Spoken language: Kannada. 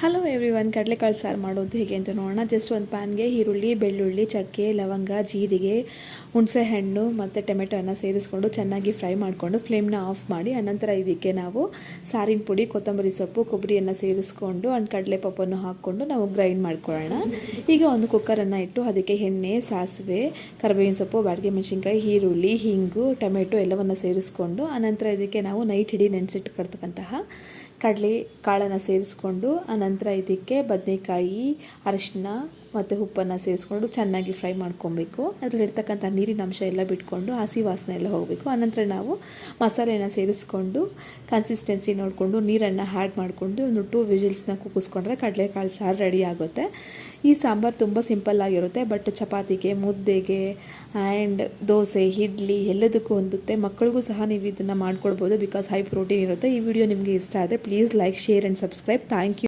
ಹಲೋ ಎವ್ರಿವನ್, ಕಡಲೆಕಾಳು ಸಾರು ಮಾಡೋದು ಹೇಗೆ ಅಂತ ನೋಡೋಣ. ಜಸ್ಟ್ ಒಂದು ಪ್ಯಾನ್ಗೆ ಈರುಳ್ಳಿ, ಬೆಳ್ಳುಳ್ಳಿ, ಚಕ್ಕೆ, ಲವಂಗ, ಜೀರಿಗೆ, ಹುಣಸೆಹಣ್ಣು ಮತ್ತು ಟೊಮೆಟೊನ ಸೇರಿಸ್ಕೊಂಡು ಚೆನ್ನಾಗಿ ಫ್ರೈ ಮಾಡಿಕೊಂಡು ಫ್ಲೇಮ್ನ ಆಫ್ ಮಾಡಿ, ಅನಂತರ ಇದಕ್ಕೆ ನಾವು ಸಾರಿನ ಪುಡಿ, ಕೊತ್ತಂಬರಿ ಸೊಪ್ಪು, ಕೊಬ್ಬರಿಯನ್ನು ಸೇರಿಸ್ಕೊಂಡು ಕಡಲೆ ಪಪ್ಪನ್ನು ಹಾಕ್ಕೊಂಡು ನಾವು ಗ್ರೈಂಡ್ ಮಾಡ್ಕೊಳ್ಳೋಣ. ಈಗ ಒಂದು ಕುಕ್ಕರನ್ನು ಇಟ್ಟು ಅದಕ್ಕೆ ಎಣ್ಣೆ, ಸಾಸಿವೆ, ಕರಿಬೇವಿನ ಸೊಪ್ಪು, ಬಾಡಿಗೆ ಮೆಣಸಿನ್ಕಾಯಿ, ಈರುಳ್ಳಿ, ಹಿಂಗು, ಟೊಮೆಟೊ ಎಲ್ಲವನ್ನು ಸೇರಿಸ್ಕೊಂಡು ಅನಂತರ ಇದಕ್ಕೆ ನಾವು ನೈಟ್ ಇಡೀ ನೆನೆಸಿಟ್ಕೊಳ್ತಕ್ಕಂತಹ ಕಡಲೆ ಕಾಳನ್ನು ಸೇರಿಸ್ಕೊಂಡು ಅನಂತರ ಇದಕ್ಕೆ ಬದನೆಕಾಯಿ, ಅರಿಶಿನ ಮತ್ತು ಉಪ್ಪನ್ನು ಸೇರಿಸ್ಕೊಂಡು ಚೆನ್ನಾಗಿ ಫ್ರೈ ಮಾಡ್ಕೊಬೇಕು. ಅದರಲ್ಲಿರ್ತಕ್ಕಂಥ ನೀರಿನ ಅಂಶ ಎಲ್ಲ ಬಿಟ್ಕೊಂಡು ಹಸಿ ವಾಸನೆ ಎಲ್ಲ ಹೋಗಬೇಕು. ಆನಂತರ ನಾವು ಮಸಾಲೆಯನ್ನು ಸೇರಿಸ್ಕೊಂಡು ಕನ್ಸಿಸ್ಟೆನ್ಸಿ ನೋಡಿಕೊಂಡು ನೀರನ್ನು ಆ್ಯಡ್ ಮಾಡಿಕೊಂಡು ಒಂದು 2 ವಿಜಿಲ್ಸ್ನ ಕೂಗಿಸ್ಕೊಂಡ್ರೆ ಕಡಲೆಕಾಳು ಸಾರು ರೆಡಿ ಆಗುತ್ತೆ. ಈ ಸಾಂಬಾರು ತುಂಬ ಸಿಂಪಲ್ಲಾಗಿರುತ್ತೆ, ಬಟ್ ಚಪಾತಿಗೆ, ಮುದ್ದೆಗೆ ಆ್ಯಂಡ್ ದೋಸೆ, ಇಡ್ಲಿ ಎಲ್ಲದಕ್ಕೂ ಹೊಂದುತ್ತೆ. ಮಕ್ಕಳಿಗೂ ಸಹ ನೀವು ಇದನ್ನು ಮಾಡ್ಕೊಡ್ಬೋದು, ಬಿಕಾಸ್ ಹೈ ಪ್ರೋಟೀನ್ ಇರುತ್ತೆ. ಈ ವಿಡಿಯೋ ನಿಮಗೆ ಇಷ್ಟ ಆದರೆ please like, share and subscribe. Thank you.